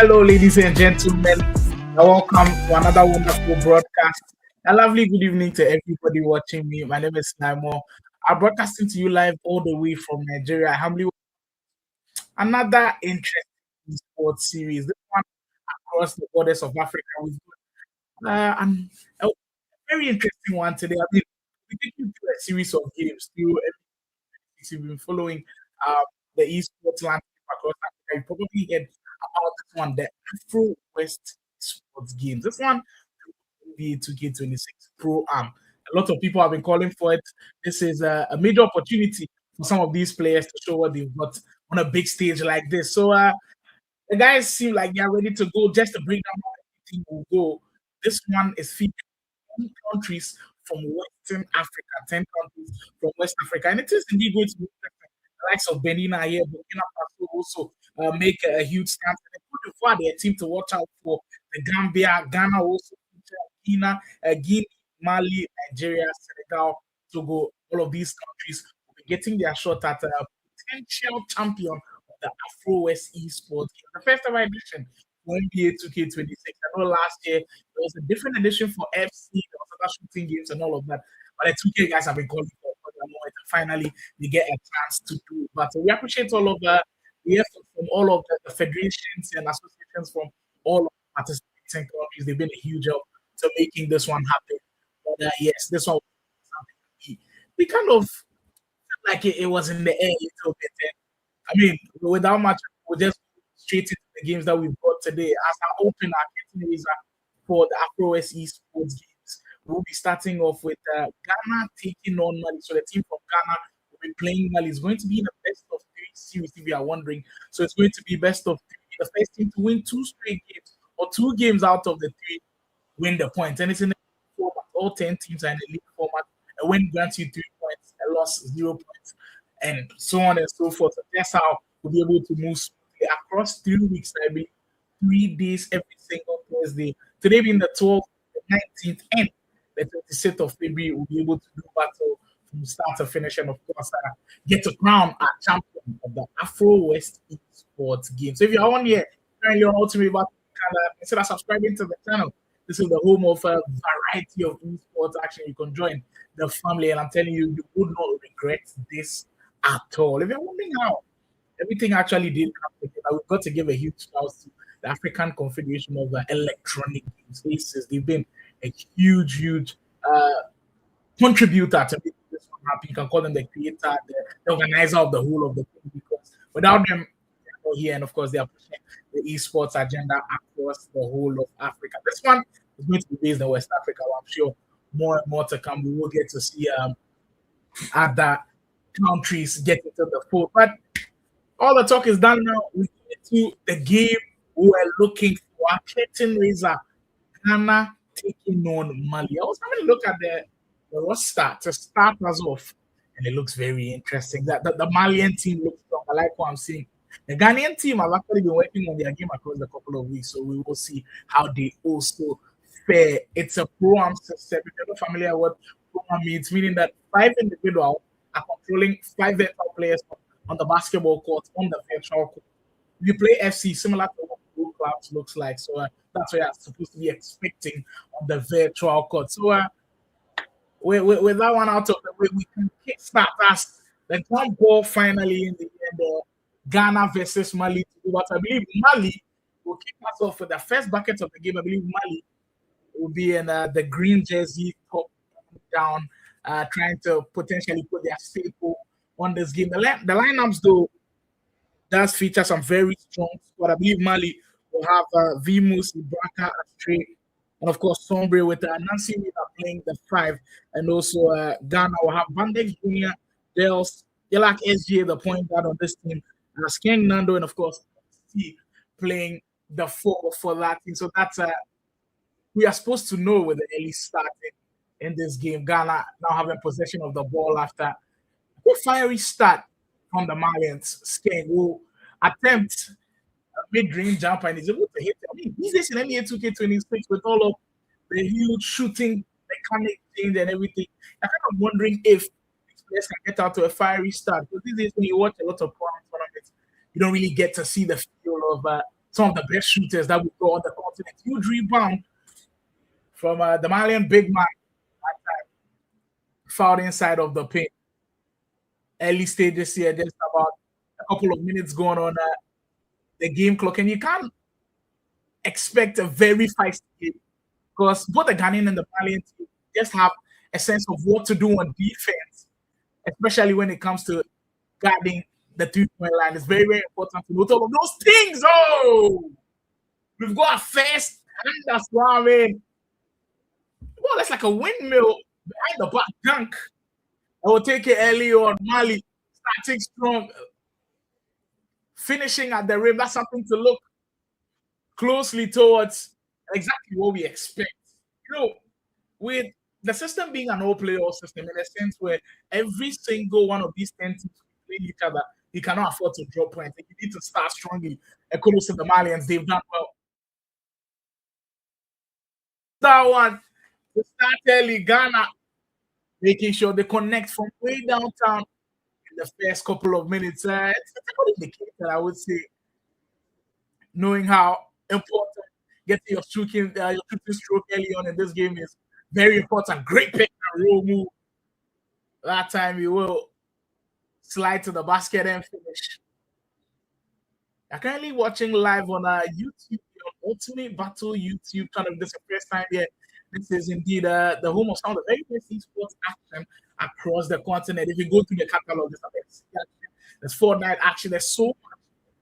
Hello, ladies and gentlemen. Welcome to another wonderful broadcast. A lovely good evening to everybody watching me. My name is Naimo. I'm broadcasting to you live all the way from Nigeria. I humbly another interesting sports series. This one across the borders of Africa. We've got a very interesting one today. I mean, we take you through a series of games through if you've been following um, the esports landscape across Africa, you probably heard about this one, the Afro West sports games. This one be 2K26 Pro Am. A lot of people have been calling for it. This is a major opportunity for some of these players to show what they've got on a big stage like this. So the guys seem like they're ready to go. Just to break down how everything will go. This one is featuring 10 countries from Western Africa, 10 countries from West Africa. And it is indeed going to be interesting. The likes of Benin are here, Burkina Faso also make a huge stance. And Cote d'Ivoire, they're a team to watch out for. The Gambia, Ghana also feature Guinea, Mali, Nigeria, Senegal, Togo, all of these countries will be getting their shot at a potential champion of the Afro West Esports. The first ever edition for NBA 2K26. I know last year there was a different edition for FC, there was other shooting games and all of that. But the 2K guys have been calling for the moment, and finally they get a chance to do it. But we appreciate all of the effort from all of the federations and associations from all of the participating countries. They've been a huge help to making this one happen. But yes, this one was something we kind of felt like it was in the air a little bit. And I mean, without much, we'll just go straight into the games that we've got today. As I open our curtain raiser for the Afro West Esports games, we'll be starting off with Ghana taking on Mali. So the team from Ghana will be playing Mali. It's going to be the best of three series, if you are wondering. So it's going to be best of three. The first team to win two straight games or two games out of the three win the points. And it's in the format. All 10 teams are in the league format. A win grants you 3 points, a loss 0 points, and so on and so forth. So that's how we'll be able to move smoothly across 3 weeks, I believe, 3 days every single Thursday. Today being the 12th, the 19th, and the 26th of February, we'll be able to do battle from start to finish, and of course, get to crown our champion of the Afro West Esports game. So if you're on here, currently on Ultimate Battle, consider subscribing to the channel. This is the home of a variety of esports action. You can join the family, and I'm telling you, you would not regret this at all. If you're wondering how everything actually did come together, we've got to give a huge shout out to the African Confederation of Electronic Games, ACES. They've been a huge contributor to making this one happen. You can call them the creator, the organizer of the whole of the thing, because without them, they're not here, and of course, they are pushing the esports agenda across the whole of Africa. This one is going to be based in West Africa. I'm sure more and more to come. We will get to see other countries get into the fold. But all the talk is done now. We get to the game we were looking for. Our curtain raiser, Ghana taking on Mali. I was having a look at the roster to start us off, and it looks very interesting. That the Malian team looks strong. I like what I'm seeing. The Ghanaian team have actually been working on their game across a couple of weeks, so we will see how they also fare. It's a pro-am system. If you're not familiar with what pro-am means, meaning that 5 individuals are controlling 5 virtual players on the basketball court, on the virtual court. You play FC similar to what Pro Clubs looks like, so that's what you're supposed to be expecting on the virtual court. So with that one out of the way, we can kickstart us. The jump ball finally in the end. Ghana versus Mali. But I believe Mali will kick us off with the first bucket of the game. I believe Mali will be in the green jersey, top down, trying to potentially put their staple on this game. The lineups, though, does feature some very strong squad. I believe Mali will have Vimus, Ibraka, Astray, and of course Sombre with Nancy Wheeler playing the 5, and also Ghana will have Bandex Jr., Dels, Yelak SGA, the point guard on this team, Skeng Nando, and of course T playing the 4 for that team. So that's we are supposed to know with the early start in this game. Ghana now having possession of the ball after a fiery start from the Malians. Skeng will attempt a mid-range jumper and is able to hit it. I mean, these days in NBA 2K26 with all of the huge shooting mechanic change and everything, I'm kind of wondering if these players can get out to a fiery start. Because these days when you watch a lot of tournaments, you don't really get to see the feel of some of the best shooters that we got on the continent. Huge rebound from the Malian big man fouled inside of the paint. Early stages here, just about a couple of minutes going on the game clock, and you can't expect a very feisty game because both the Ghanaian and the Malian team just have a sense of what to do on defense, especially when it comes to guarding the 3-point line. It's very, very important to note all of those things. Oh, we've got a first hand that's what I mean. Well, that's like a windmill behind the back dunk. I will take it early on. Mali starting strong, finishing at the rim. That's something to look closely towards. Exactly what we expect. You know, with the system being an all-player system in a sense where every single one of these 10 teams play each other, you cannot afford to drop points. You need to start strongly. Kudos to the Malians, they've done well. That one, to start early, Ghana making sure they connect from way downtown in the first couple of minutes. It's a good indicator, I would say, knowing how important getting your shooting stroke early on in this game is very important. Great pick and roll move. That time you will slide to the basket and finish. I'm currently watching live on YouTube, on Ultimate Battle YouTube channel. This is the first time here. This is indeed the home of some of the very best esports action across the continent. If you go through the catalog, there's Fortnite action. There's so much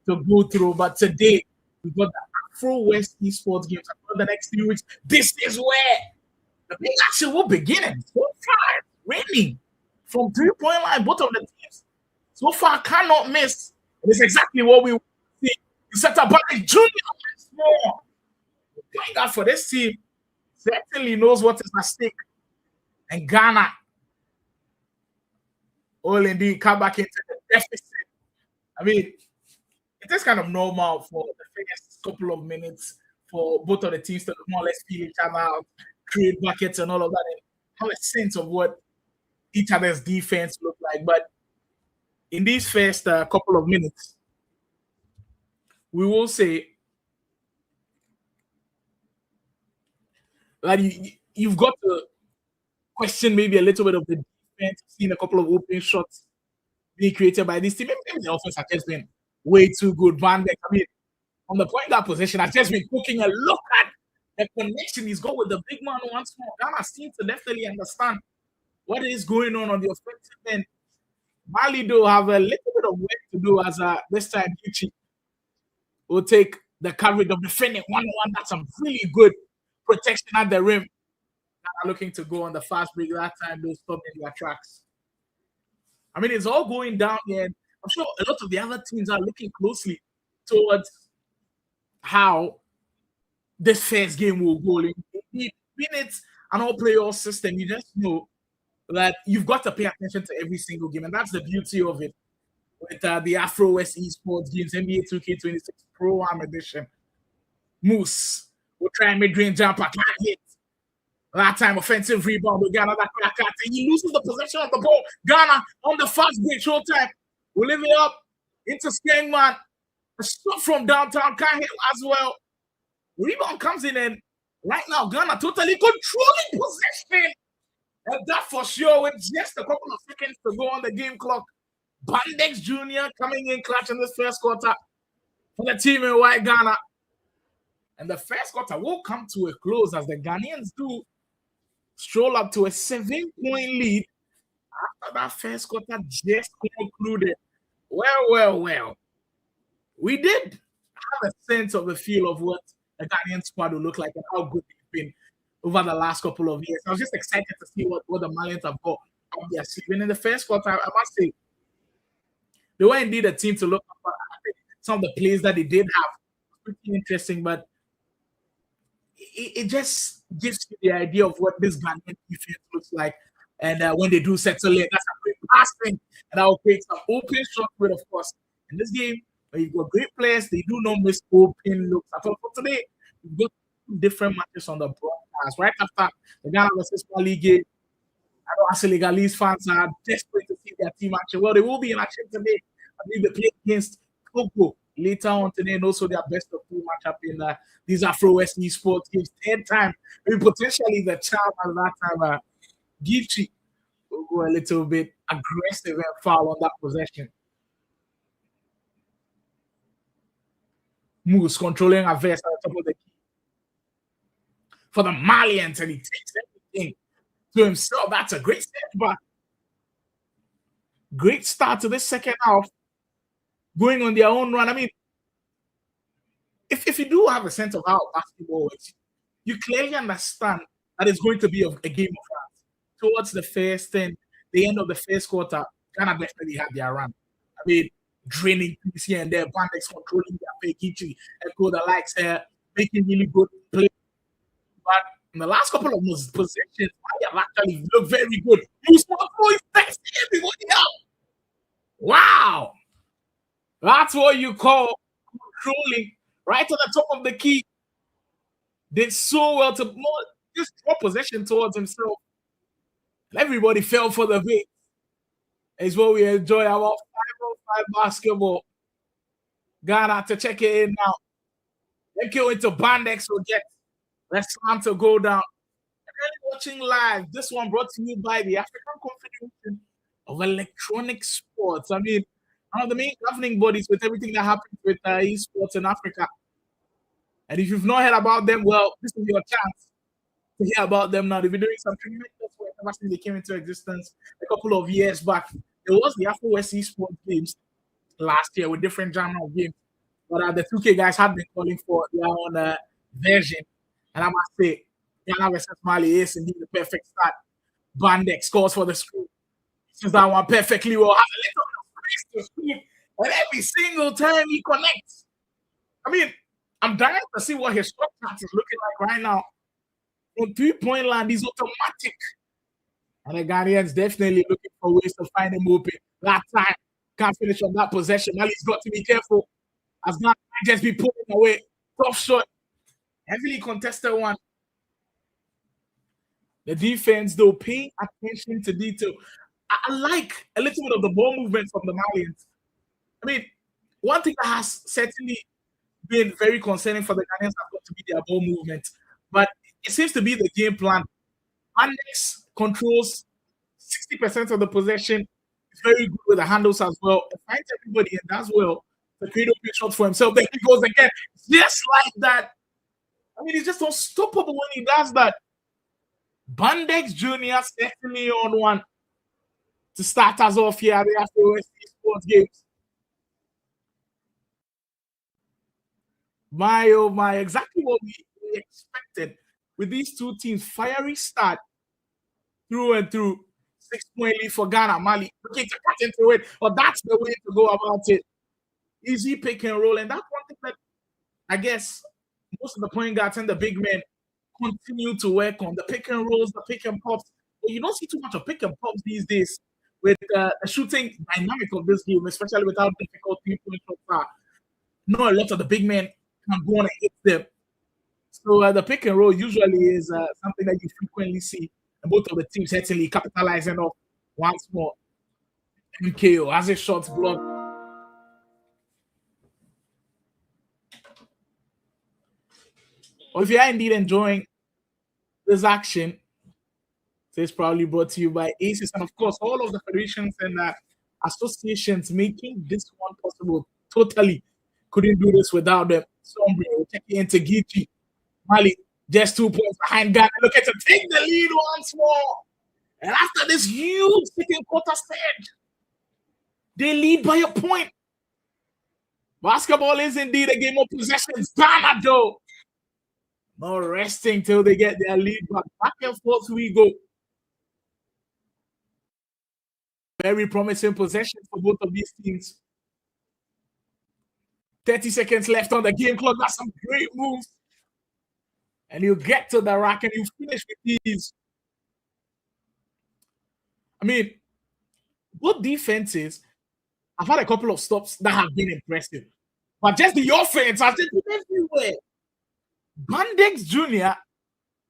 to go through. But today, we've got the Afro West esports games. For the next 3 weeks, this is where the big action will begin. And so far, raining from 3-point line, both of the teams. So far, cannot miss. It's exactly what we see. Set up by Junior Small. Playing out for this team certainly knows what is at stake. And Ghana will indeed come back into the deficit. I mean, it is kind of normal for the first couple of minutes for both of the teams to more or less feel each other out, create buckets and all of that, and have a sense of what each other's defense look like. But in these first couple of minutes, we will say that you've got to question maybe a little bit of the defense, seeing a couple of open shots being created by this team. Maybe the offense has just been way too good. Van Dijk, I mean, on the point guard position, has just been cooking a look at the connection he's got with the big man once more. Ghana seems to definitely understand what is going on the offensive end. Mali do have a little bit of work to do as this time Gucci will take the coverage of defending 1-1. That's some really good protection at the rim. Ghana looking to go on the fast break that time. They'll stop in their tracks. I mean, it's all going down here. I'm sure a lot of the other teams are looking closely towards how this first game will go. In minutes, an all-player system, you just know that you've got to pay attention to every single game, and that's the beauty of it. With the Afro West Esports games, NBA 2K26 Pro Am Edition, Moose will try and mid-range jumper, can't hit. That time, offensive rebound, we got another crack at it. He loses the possession of the ball. Ghana on the fast break, short time. We'll leave it up into Skangman. A shot from downtown, can't hit as well. Rebound comes in, and right now, Ghana totally controlling possession. And that for sure, with just a couple of seconds to go on the game clock. Bandex Jr. coming in clutch in this first quarter for the team in white Ghana. And the first quarter will come to a close as the Ghanaians do stroll up to a 7-point lead after that first quarter just concluded. Well. We did have a sense of the feel of what the Ghanaian squad will look like and how good they've been over the last couple of years. I was just excited to see what the Malians have got up their sleeve. And in the first quarter, I must say, they were indeed a team to look at. I think some of the plays that they did have was pretty interesting, but it just gives you the idea of what this Ghanaian defense looks like. And when they do settle in, that's a great passing, and that will create some open shot with, of course. In this game, you've got great players, they do not miss open looks. I thought for today, we've got different matches on the broadcast. Right after the Ghana versus Mali game, I know Senegalese fans are desperate to see their team action. Well, they will be in action today. I believe they play against Togo later on today, and also their best of two matchup in these Afro West Esports games. Third time, maybe potentially the charm at that time. Geechee will go a little bit aggressive and foul on that possession. Moves controlling Aves at the top of the key for the Malians, and he takes everything to himself. That's a great step back. Great start to this second half, going on their own run. I mean, if you do have a sense of how basketball works, you clearly understand that it's going to be a game of runs. Towards the first and the end of the first quarter, Ghana definitely had their run. I mean, draining things here and there, Bandex controlling their Geechee, echo the likes here, making really good play. But in the last couple of possessions, I have actually looked very good. You saw everybody out. Wow. That's what you call controlling right to the top of the key. Did so well to just draw possession towards himself. And everybody fell for the bait. It's what we enjoy about 5-on-5 basketball. Ghana to check it in now. Then go into Bandex will get the slam to go down. And then watching live, this one brought to you by the African Confederation of Electronic Sports. I mean, one of the main governing bodies with everything that happens with esports in Africa. And if you've not heard about them, well, this is your chance to hear about them now. They've been doing some tremendous work ever since they came into existence a couple of years back. There was the Afro West Esports games last year with different genre of games. But the 2K guys had been calling for their own version. And I must say, Ghana versus Mali is indeed the perfect start. Bandex scores for the screen. Since that one perfectly well. Has a little space to shoot. And every single time he connects. I mean, I'm dying to see what his shot chart is looking like right now. From 3-point line, he's automatic. And the Ghanaians definitely looking for ways to find him open. That time, can't finish on that possession. Mali's got to be careful. As Ghana might just be pulling away. Tough shot. Heavily contested one. The defense, though, paying attention to detail. I like a little bit of the ball movement from the Malians. I mean, one thing that has certainly been very concerning for the Ghanaians has got to be their ball movement. But it seems to be the game plan. Andex controls 60% of the possession. He's very good with the handles as well. He finds everybody and does well to create open shots for himself. Then he goes again. Just like that. I mean, he's just unstoppable when he does that. Bandex Jr. certainly on one to start us off here at the Afro West Esports games. My, oh my, exactly what we expected with these two teams. Fiery start through and through. 6-point lead for Ghana. Mali looking to cut into it, but that's the way to go about it. Easy pick and roll. And that's one thing that I guess most of the point guards and the big men continue to work on. The pick and rolls, the pick and pops. But you don't see too much of pick and pops these days with the shooting dynamic of this game, especially with how difficult 3-point shots are. Not a lot of the big men can go on and hit them. So the pick and roll usually is something that you frequently see, and both of the teams certainly capitalizing off once more. MKO as a shot block. Or if you are indeed enjoying this action, it's probably brought to you by ACES and, of course, all of the federations and associations making this one possible. Totally couldn't do this without them. Somebody will take it into Geechee. Mali just 2 points behind Ghana. Look at to take the lead once more. And after this huge second quarter stage, they lead by a point. Basketball is indeed a game of possessions. Ghana, though, not resting till they get their lead back. Back and forth we go. Very promising possession for both of these teams. 30 seconds left on the game clock. That's some great moves. And you get to the rack and you finish with these. I mean, both defenses have had a couple of stops that have been impressive. But just the offense has just been everywhere. Bandex Jr.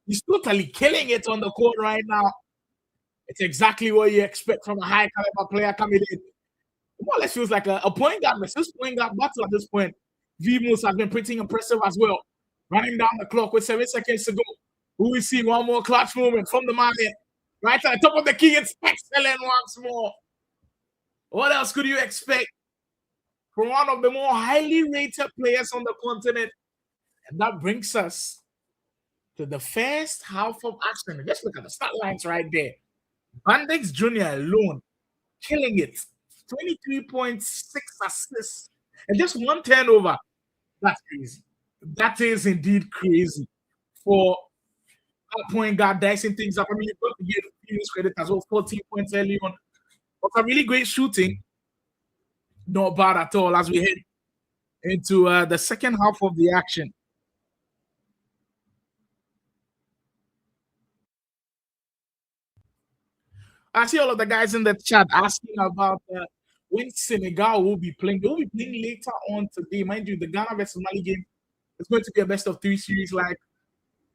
is totally killing it on the court right now. It's exactly what you expect from a high caliber player coming in. more or less feels like a point guard versus point guard battle at this point. Vmus has been pretty impressive as well. Running down the clock with 7 seconds to go. Who we see one more clutch moment from the man in. Right at the top of the key. It's excellent once more. What else could you expect from one of the more highly rated players on the continent? And that brings us to the first half of action. Just look at the stat lines right there. Bandex Jr. alone, killing it. 23.6 assists and just 1 turnover. That's crazy. That is indeed crazy for that point guard dicing things up. I mean, you've got to give Phoenix credit as well. 14 points early on. But a really great shooting. Not bad at all as we head into the second half of the action. I see all of the guys in the chat asking about when Senegal will be playing. They will be playing later on today. Mind you, the Ghana versus Mali game is going to be a best of 3 series, like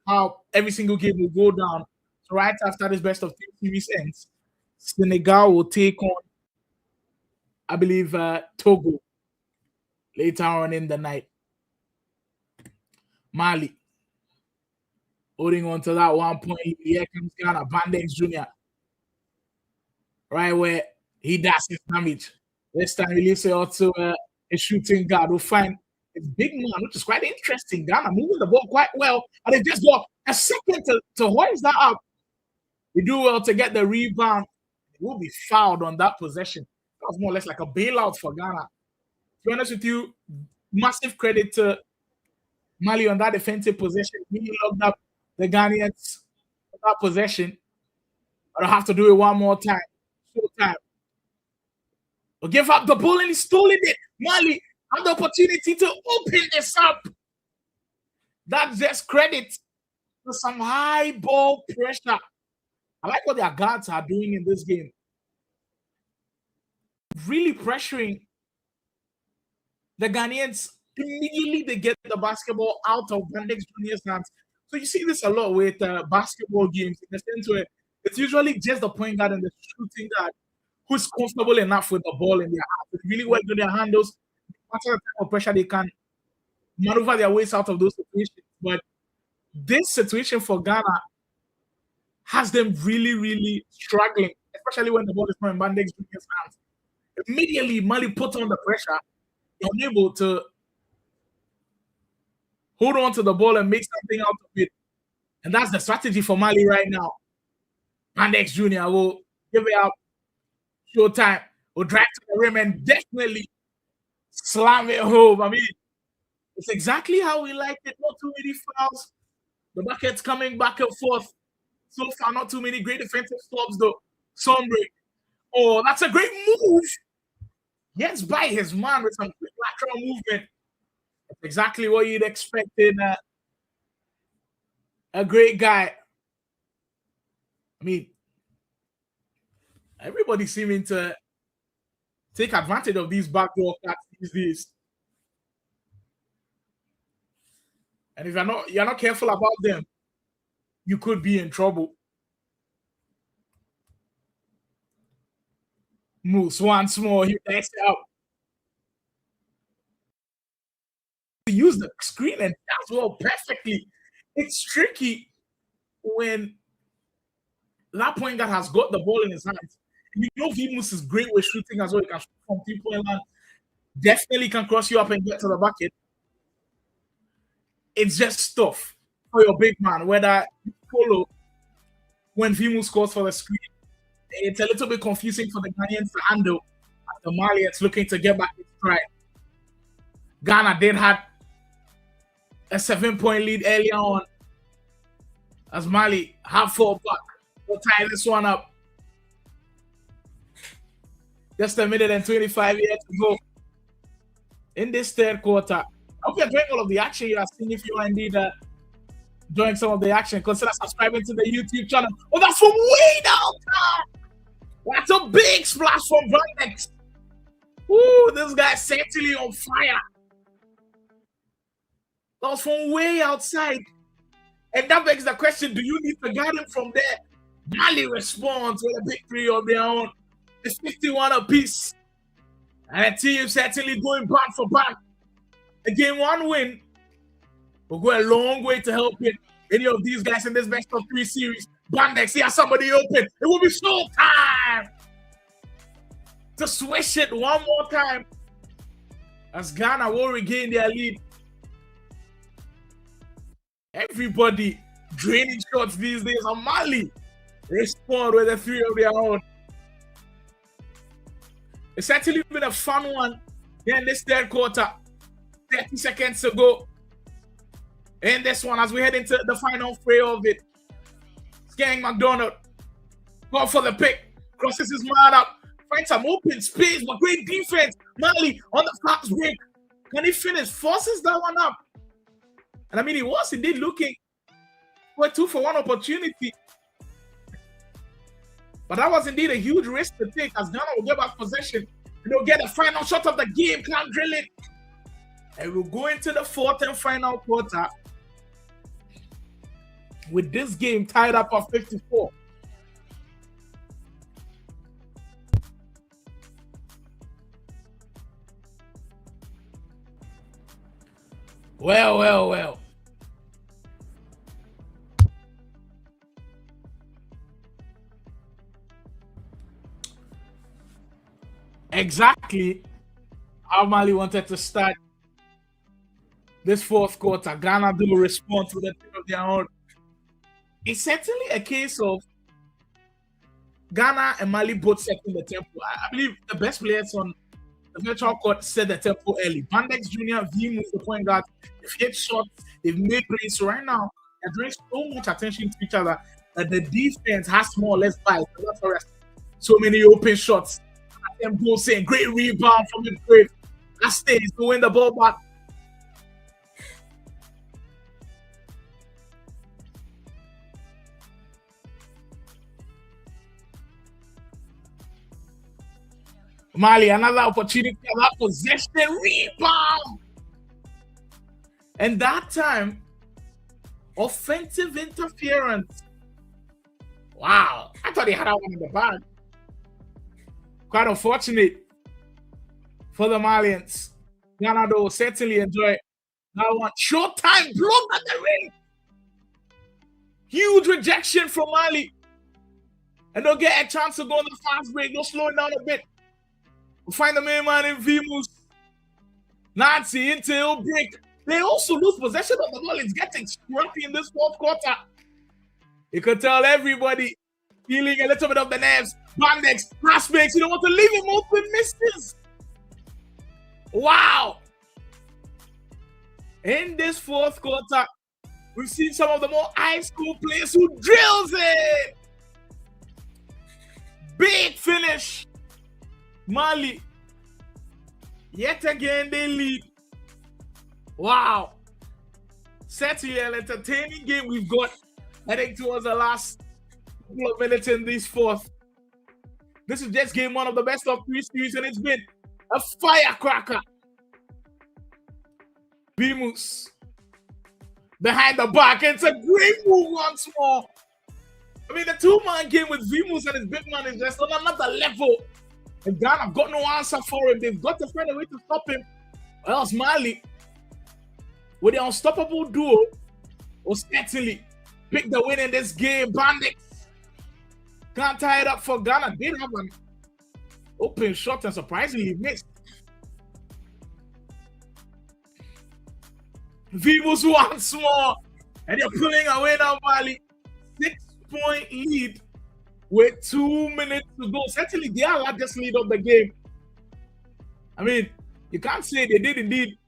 how every single game will go down. So right after this best of 3 series ends, Senegal will take on, I believe, Togo later on in the night. Mali holding on to that 1 point. Here comes Ghana, Bandex Jr. Right where he does his damage. This time he leaves it out to a shooting guard who find his big man, which is quite interesting. Ghana moving the ball quite well, and they just got a second to hoist that up. They do well to get the rebound. They will be fouled on that possession. That was more or less like a bailout for Ghana. To be honest with you, massive credit to Mali on that defensive possession. Really locked up the Ghanaians on that possession. I'll have to do it one more time. Time. We'll give up the ball and he's stolen it. Mali had the opportunity to open this up. That's just credit to some high ball pressure. I like what their guards are doing in this game. Really pressuring the Ghanaians. Immediately they get the basketball out of Bandex Junior's hands. So you see this a lot with basketball games in the sense where it's usually just the point guard and the shooting guard who's comfortable enough with the ball in their hands. They really well do their handles. After the type of pressure, they can maneuver their ways out of those situations. But this situation for Ghana has them really, really struggling, especially when the ball is not in Bandex Junior's hands. Immediately, Mali put on the pressure. They're unable to hold on to the ball and make something out of it. And that's the strategy for Mali right now. Bandex Jr. will give it up. Showtime will drive to the rim and definitely slam it home. I mean, it's exactly how we like it. Not too many fouls. The bucket's coming back and forth. So far, not too many great defensive stops, though. Sombre. Oh, that's a great move. Gets by his man with some quick lateral movement. That's exactly what you'd expect in a great guy. I mean, everybody's seeming to take advantage of these backdoor cuts these days. And if you're not careful about them, you could be in trouble. Moves once more. He backs it up. To use the screen and as well perfectly. It's tricky when that point guard has got the ball in his hands. You know, Vmus is great with shooting as well. He can shoot from 3-point line. Definitely can cross you up and get to the bucket. It's just tough for your big man, whether you follow when Vmus scores for the screen. It's a little bit confusing for the Ghanaians to handle. The Malians looking to get back in stride. Ghana did have a 7-point lead earlier on as Mali have 4 back. We'll tie this one up. Just a minute and 25 years to go in this third quarter. I hope you're enjoying all of the action you are seeing. If you are indeed enjoying some of the action, consider subscribing to the YouTube channel. Oh, that's from way down there. That's a big splash from Bandex. Ooh, this guy's certainly on fire. That was from way outside. And that begs the question, do you need to guard him from there? Mali responds with a big 3 of their own. It's 51 apiece. And the team certainly going back for back. A game one win will go a long way to help any of these guys in this best of 3 series. Bandex, see somebody open. It will be show time to swish it one more time as Ghana will regain their lead. Everybody draining shots these days. And Mali respond with a 3 of their own. It's actually been a fun one here in this third quarter. 30 seconds to go in this one as we head into the final fray of it. Skang McDonald go for the pick, crosses his man up, finds some open space, but great defense. Mali on the fast break. Can he finish? Forces that one up. And I mean, he was indeed looking for a 2-for-1 opportunity. But that was indeed a huge risk to take as Ghana will get back possession. They'll get the final shot of the game, can't drill it. And we'll go into the fourth and final quarter with this game tied up at 54. Well. Exactly how Mali wanted to start this fourth quarter. Ghana do respond to the team of their own. It's certainly a case of Ghana and Mali both setting the tempo. I believe the best players on the virtual court set the tempo early. Bandex Jr., V moves the point guard. They've hit shots, they've made plays. So right now, they're drawing so much attention to each other that the defense has more or less bias. So many open shots. Them goals saying great rebound from the grave. That stays to win the ball back. Mali, another opportunity, another possession, rebound. And that time, offensive interference. Wow. I thought he had that one in the bag. Quite unfortunate for the Malians. Ghana though certainly enjoy that one. Showtime blocked at the ring. Huge rejection from Mali. And they'll get a chance to go on the fast break. They'll slow it down a bit. We'll find the main man in Vimus. Nancy into break. They also lose possession of the ball. It's getting scrappy in this fourth quarter. You could tell everybody feeling a little bit of the nerves. Bandex, pass makes. You don't want to leave him open, misses. Wow. In this fourth quarter, we've seen some of the more high school players who drills it. Big finish. Mali. Yet again, they lead. Wow. Certainly an entertaining game we've got heading towards the last couple of minutes in this fourth. This is just game one of the best of 3 series, and it's been a firecracker. Vimus behind the back. It's a great move once more. I mean, the two-man game with Vimus and his big man is just on another level. And Ghana have got no answer for him. They've got to find a way to stop him. Or else Mali, with the unstoppable duo, will certainly pick the win in this game. Bandits can't tie it up for Ghana. Did have an open shot and surprisingly missed. Vimus once more. And they're pulling away now, Mali. 6-point lead with 2 minutes to go. Certainly their largest lead of the game. I mean, you can't say they did indeed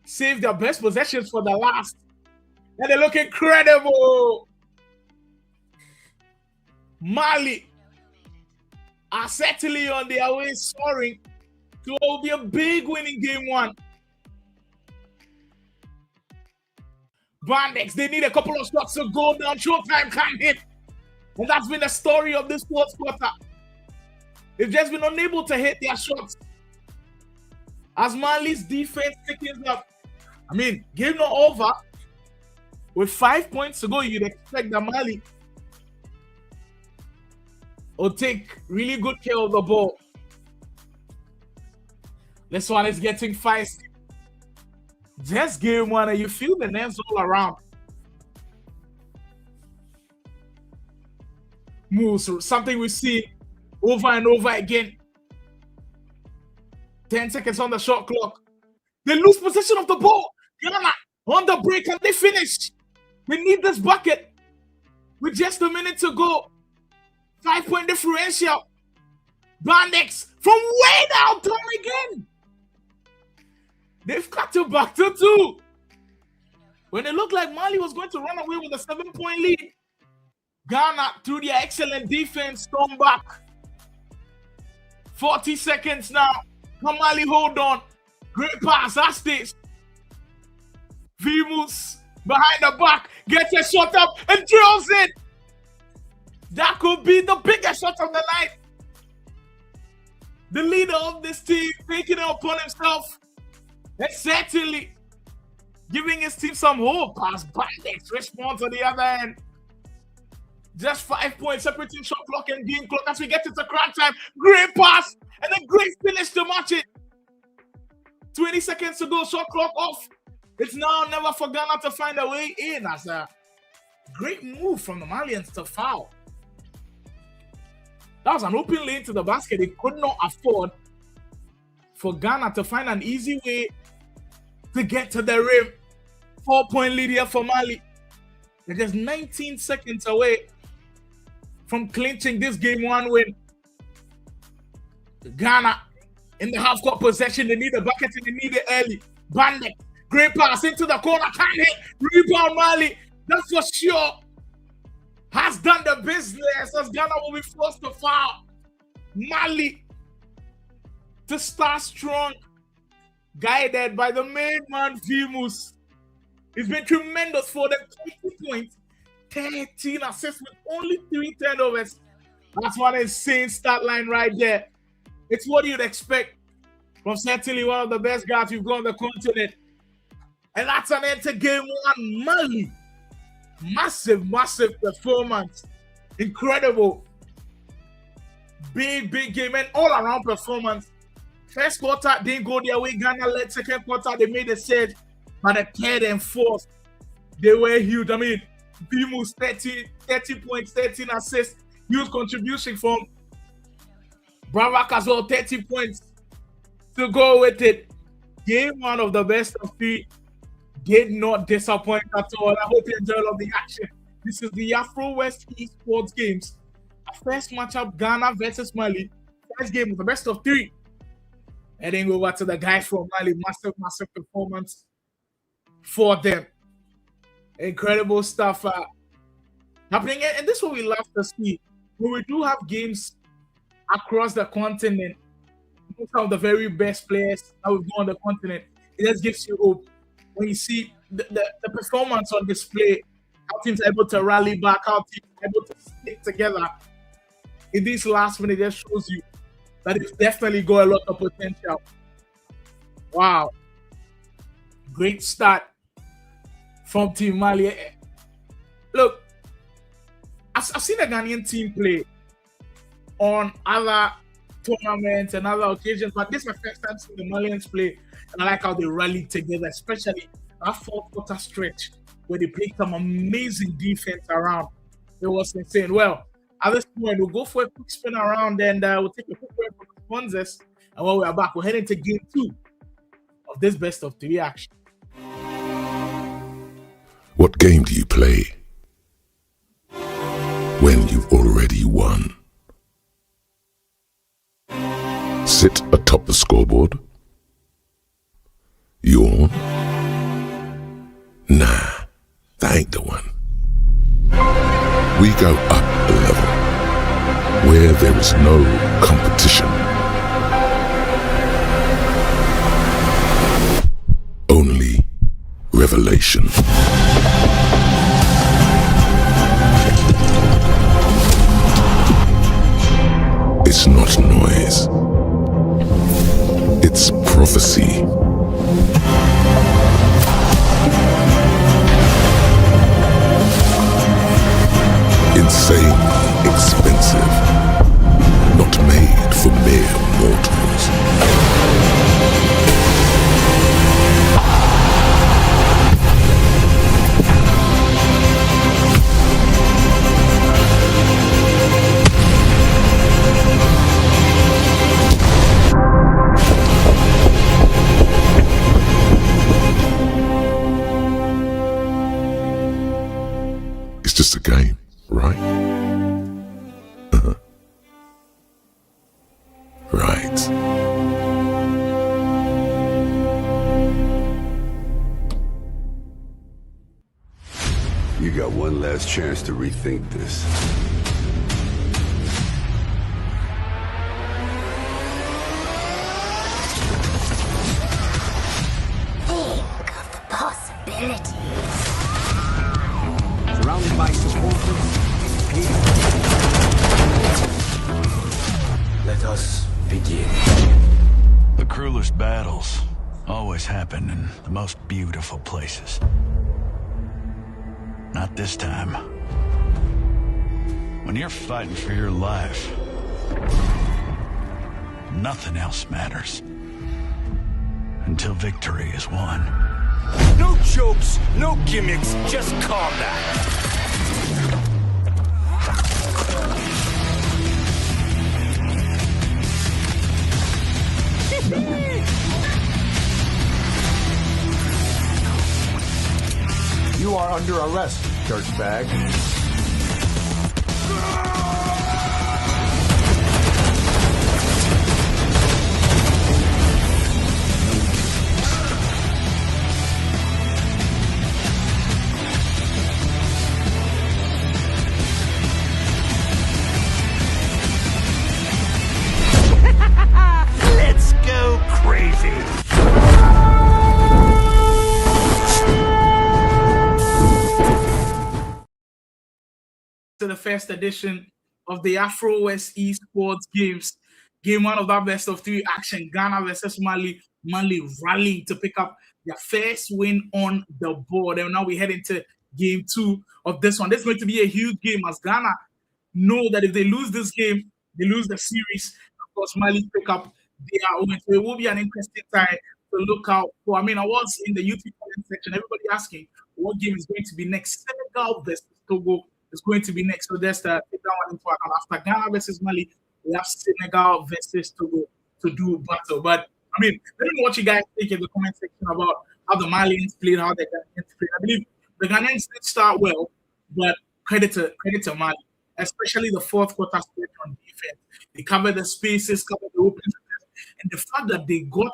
save their best possessions for the last. And they look incredible. Mali are certainly on their way soaring to what will be a big win in game one. Bandex, they need a couple of shots to go down. Showtime can't hit. And that's been the story of this fourth quarter. They've just been unable to hit their shots. As Mali's defense ticks up. I mean, game not over. With 5 points to go, you'd expect that Mali will take really good care of the ball. This one is getting feisty. Just game one, and you feel the nerves all around. Moves, something we see over and over again. 10 seconds on the shot clock. They lose possession of the ball. Ghana on the break, and they finish. We need this bucket with just a minute to go. 5-point differential. Bandits from way downtown again. They've cut it back to 2. When it looked like Mali was going to run away with a 7-point lead, Ghana, through their excellent defense, stormed back. 40 seconds now. Can Mali hold on? Great pass, Astis. Vimus behind the back, gets a shot up and drills it. That could be the biggest shot of the night. The leader of this team taking it upon himself and certainly giving his team some hope as Bandits respond to the other end. Just 5 points separating shot clock and game clock as we get into crunch time. Great pass and a great finish to match it. 20 seconds to go, shot clock off. It's now never for Ghana to find a way in as a great move from the Malians to foul. That was an open lane to the basket. They could not afford for Ghana to find an easy way to get to the rim. 4-point lead here for Mali. They're just 19 seconds away from clinching this game 1 win. Ghana in the half-court possession. They need a bucket and they need it early. Bandit, great pass into the corner. Can't hit. Rebound Mali. That's for sure. Has done the business as Ghana will be forced to foul. Mali to start strong. Guided by the main man, Vimus. He's been tremendous for them. 20 points, 13 assists with only 3 turnovers. That's one insane stat line right there. It's what you'd expect from certainly one of the best guards we've got on the continent. And that's an end to game 1. Mali. Massive performance. Incredible. Big game and all-around performance. First quarter didn't go their way. Ghana led. Second quarter, they made a surge. But the third and fourth, they were huge. I mean, Bimus 30 points, 13 assists. Huge contribution from Bravak as well, 30 points to go with it. Game 1 of the best of 3 did not disappoint at all. I hope you enjoyed all the action. This is the Afro West Esports games. Our first matchup, Ghana versus Mali. First game of the best of 3. Heading over to the guys from Mali. Massive performance for them. Incredible stuff happening. And this is what we love to see. When we do have games across the continent, some of the very best players that we've got on the continent, it just gives you hope. When you see the performance on display, how teams are able to rally back, how teams are able to stick together in these last minute, just shows you that it's definitely got a lot of potential. Wow. Great start from Team Mali. Look, I've seen the Ghanaian team play on other tournaments and other occasions, but this is my first time seeing the Malians play, and I like how they rallied together, especially that fourth quarter stretch where they played some amazing defense around. It was insane. Well, at this point, we'll go for a quick spin around and we'll take a quick break from the sponsors. And when we're back, we're heading to game 2 of this best of 3 action. What game do you play when you've already won? Sit atop the scoreboard? Yawn? Nah, that ain't the one. We go up a level where there is no competition. Only revelation. It's not noise. It's prophecy. Insanely expensive. Not made for mere mortals. last chance to rethink this. Think of the possibilities. Surrounded by supporters. Let us begin. The cruelest battles always happen in the most beautiful places. Not this time. When you're fighting for your life, nothing else matters. Until victory is won. No jokes, no gimmicks, just combat. You are under arrest, dirtbag. Let's go crazy. To the first edition of the Afro West Esports Games. Game one of that best of three action. Ghana versus Mali. Mali rallying to pick up their first win on the board. And now we head into game two of this one. This is going to be a huge game as Ghana know that if they lose this game, they lose the series. Of course, Mali pick up their own. So it will be an interesting time to look out for. I mean, I was in the YouTube comment section, everybody asking what game is going to be next. Senegal versus Togo is going to be next. So just take that one into account. After Ghana versus Mali, we have Senegal versus Togo to do battle. But I mean, let me know what you guys think in the comment section about how the Malians played, how the Ghanaians played. I believe the Ghanaians did start well, but credit to Mali, especially the fourth quarter stretch on defense. They covered the spaces, covered the open spaces, and the fact that they got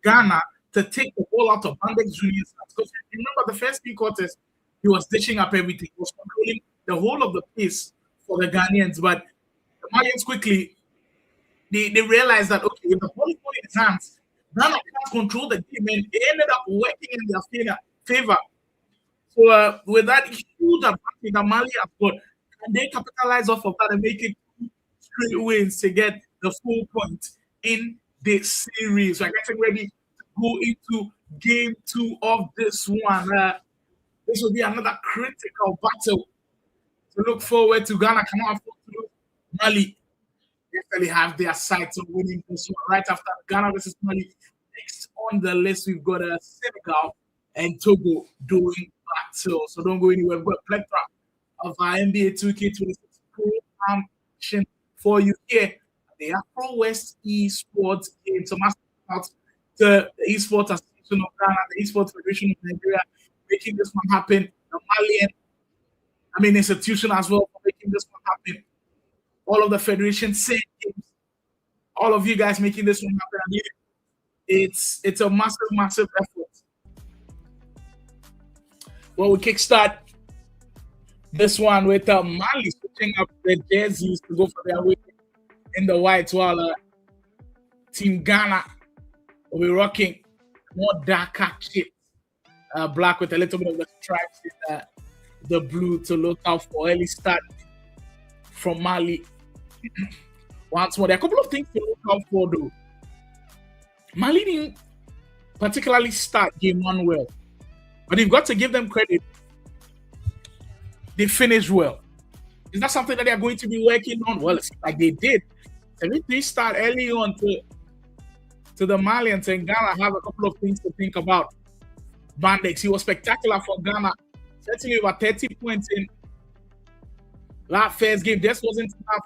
Ghana to take the ball out of Bandex Junior's hands. Because remember, the first three quarters, he was dishing up everything. He was controlling the whole of the pace for the Ghanaians. But the Malians quickly, they realized that, okay, if the ball is in his hands, Ghana can't control the game, and it ended up working in their favor. So with that huge advantage that Mali has got, can they capitalize off of that and make it 2 straight wins to get the full point in this series? So I'm getting ready to go into game two of this one. This will be another critical battle to look forward to. Ghana cannot afford to lose. Mali definitely have their sights on winning this one. Right after Ghana versus Mali, next on the list, we've got Senegal and Togo doing battle. So don't go anywhere. We've got a plethora of our NBA 2K26 Pro action for you here at the Afro West Esports game. So massive out to the Esports Association of Ghana, the Esports Federation of Nigeria, making this one happen. The Malian, institution as well for making this one happen. All of the federation same games. All of you guys making this one happen. I mean, it's a massive effort. Well, we kickstart this one with Mali switching up their jerseys to go for their way in the white, while Team Ghana will be rocking more darker shit, black with a little bit of the stripes in the blue to look out for. Early start from Mali. Once more, there are a couple of things to look out for though. Mali didn't particularly start game one well, but you've got to give them credit. They finished well. Is that something that they are going to be working on? Well, it's like they did. 7-3 start early on to the Malians, and Ghana have a couple of things to think about. Bandex, he was spectacular for Ghana. Certainly over 30 points in that first game. Just wasn't enough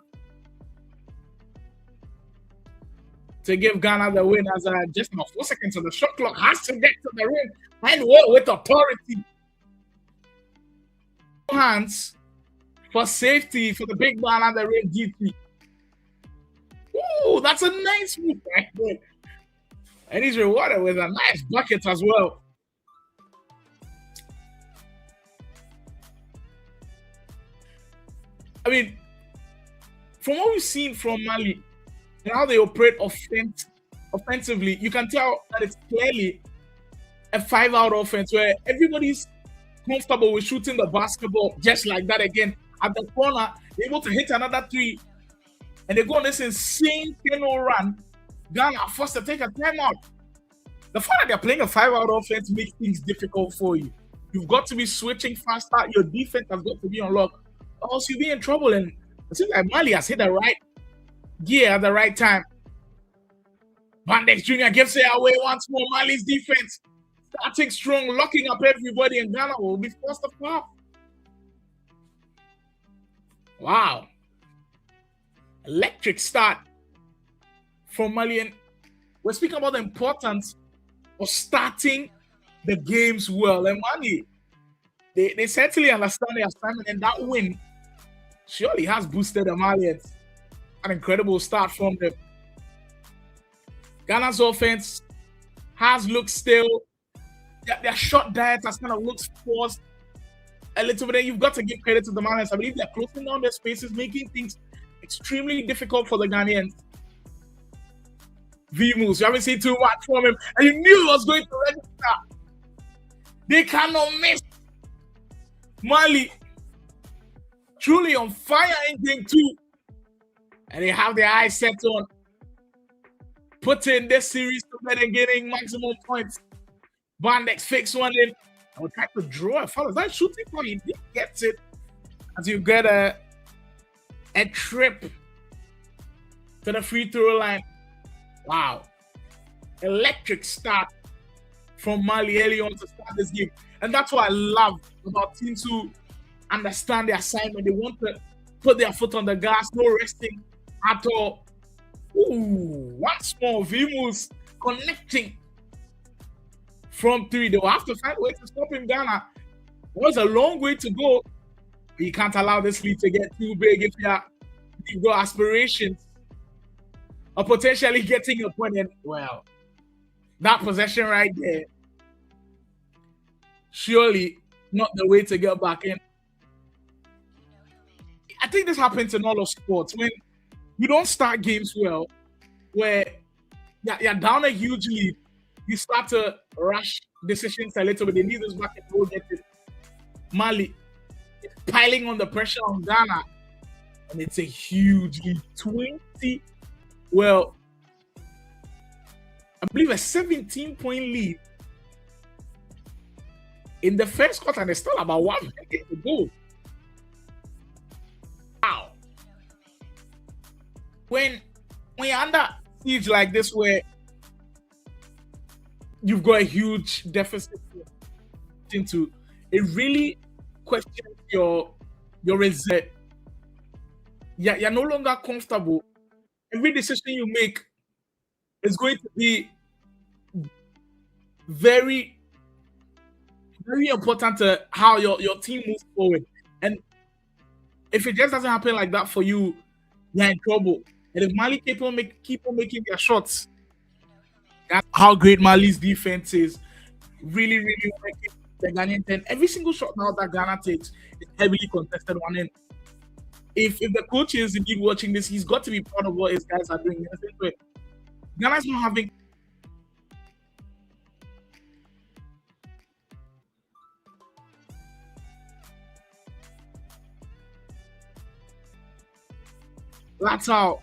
to give Ghana the win, as just about 4 seconds of the shot clock has to get to the rim and well with authority. Hands for safety for the big man at the rim, GP. Ooh, that's a nice move right there. And he's rewarded with a nice bucket as well. I mean, from what we've seen from Mali and how they operate offensively, you can tell that it's clearly a 5-out offense where everybody's comfortable with shooting the basketball just like that again at the corner. They're able to hit another three, and they go on this insane 10-0 run. Ghana are forced to take a timeout. The fact that they're playing a 5-out offense makes things difficult for you. You've got to be switching faster. Your defense has got to be on lock, or else you'll be in trouble. And it seems like Mali has hit the right gear at the right time. Bandex Jr. gives it away once more. Mali's defense starting strong, locking up everybody, and Ghana will be forced to foul. Wow. Electric start from Mali. And we're speaking about the importance of starting the games well. And Mali, they certainly understand their assignment, and that win surely has boosted the Malians. An incredible start from them. Ghana's offense has looked stale. Their shot diet has kind of looked forced a little bit. You've got to give credit to the Malians. I believe they're closing down their spaces, making things extremely difficult for the Ghanaians. V moves. You haven't seen too much from him, and you knew it was going to register. They cannot miss. Mali truly on fire in game 2, and they have their eyes set on putting this series to bed and getting maximum points. Bandex fix one in. I would try to draw a foul. Is that shooting point? He gets it as you get a trip to the free throw line. Wow. Electric start from Mali early on to start this game. And that's what I love about teams who understand their assignment. They want to put their foot on the gas, no resting at all. Ooh, once more, Vimus connecting from 3. They will have to find a way to stop him, Ghana. It was a long way to go. But you can't allow this lead to get too big if you've got aspirations of potentially getting a point. And, well, that possession right there, surely not the way to get back in. I think this happens in all of sports. When you don't start games well, where you're down a huge lead, you start to rush decisions a little bit. They need this back and go get it. Mali is piling on the pressure on Ghana, and it's a huge lead. 20, well, I believe a 17-point lead in the first quarter, and there's still about 1 minute to go. Wow. When you're under siege like this, where you've got a huge deficit into, it really questions your reserve. You're no longer comfortable. Every decision you make is going to be very, very important to how your team moves forward. And if it just doesn't happen like that for you, you're in trouble. And if Mali keep on making their shots, that's how great Mali's defense is. Really, really working the Ghanaian 10. Every single shot now that Ghana takes is heavily contested one. And if the coach is indeed watching this, he's got to be proud of what his guys are doing. Ghana's not having that's how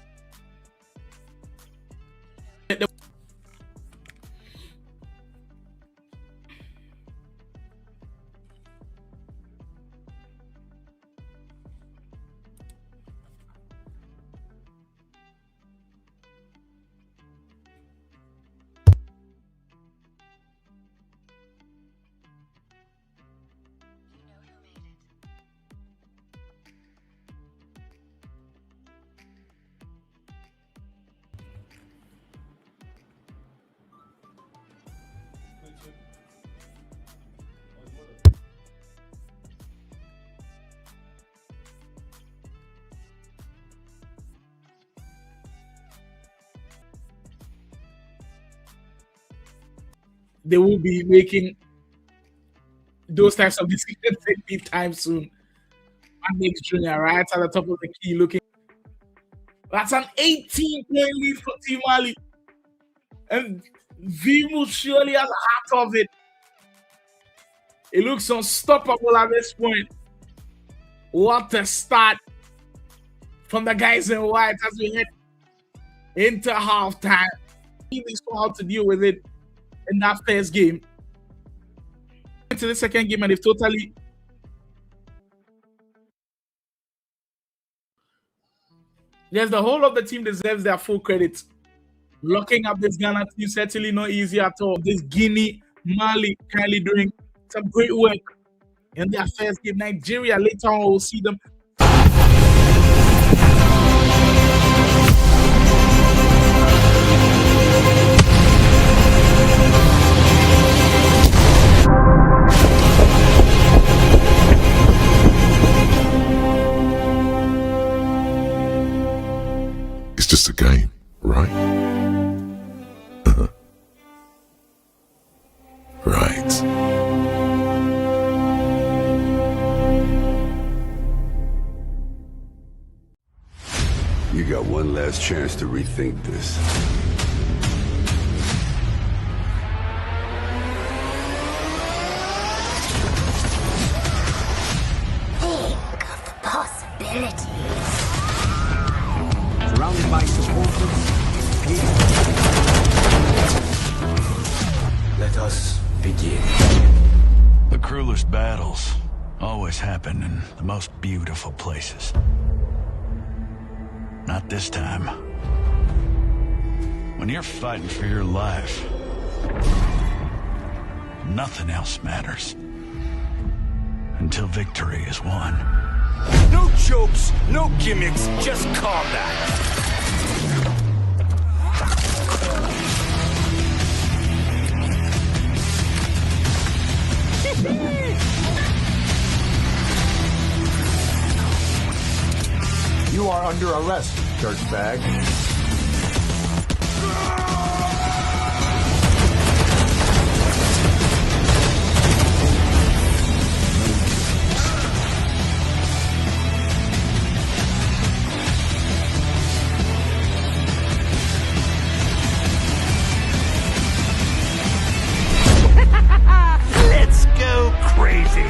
they will be making those types of decisions anytime soon. Mandix Jr. right at the top of the key looking. That's an 18-point lead for Team Mali. And Vimu surely has a heart of it. It looks unstoppable at this point. What a start from the guys in white as we head into halftime. They saw how to deal with it in that first game. Into the second game, and they've totally yes, the whole of the team deserves their full credit. Locking up this Ghana team certainly not easy at all. This Guinea, Mali, kindly doing some great work in their first game. Nigeria later on we'll see them. It's just a game, right? Right. You got one last chance to rethink this. Think of the possibilities. Surrounded by supporters, let us begin. The cruelest battles always happen in the most beautiful places. Not this time. When you're fighting for your life, nothing else matters. Until victory is won. No jokes, no gimmicks, just combat. You are under arrest, dirtbag. Let's go crazy.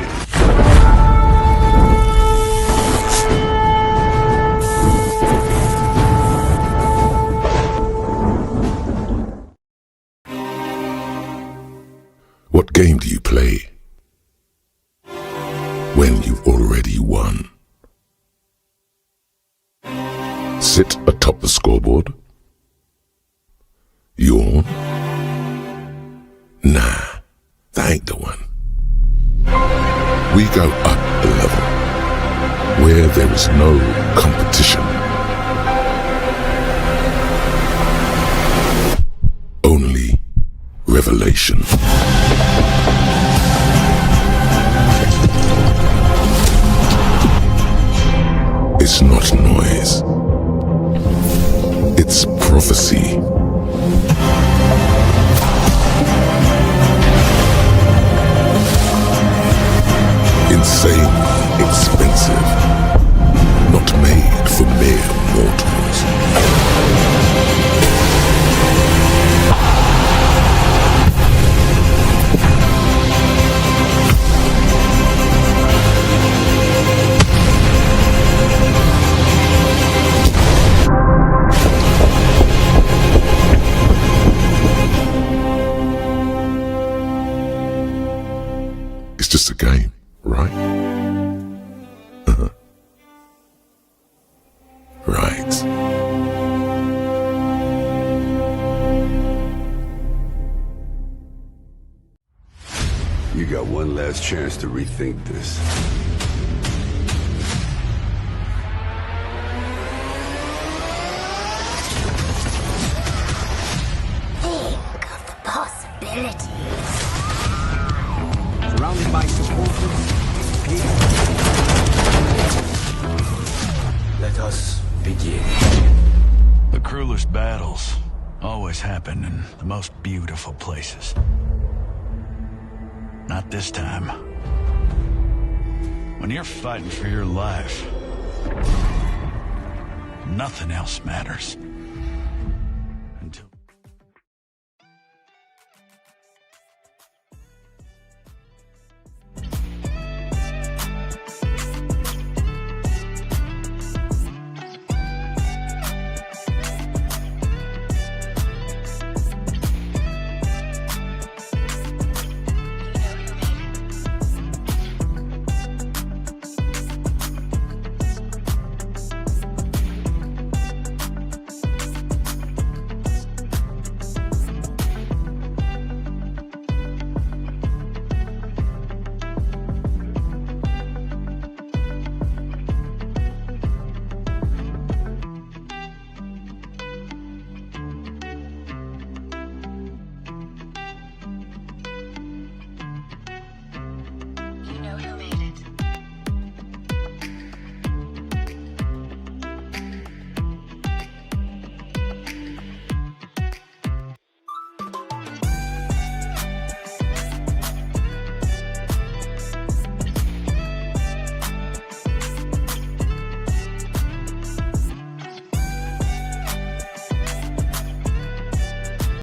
What game do you play when you've already won? Sit atop the scoreboard? Yawn? Nah, that ain't the one. We go up a level where there is no competition. Only revelation. It's not noise. It's prophecy. Insanely expensive. Not made for mere mortals. It's just a game, right? Right. You got one last chance to rethink this. Think of the possibilities. Surrounded by supporters, let us begin. The cruelest battles always happen in the most beautiful places. Not this time. When you're fighting for your life, nothing else matters.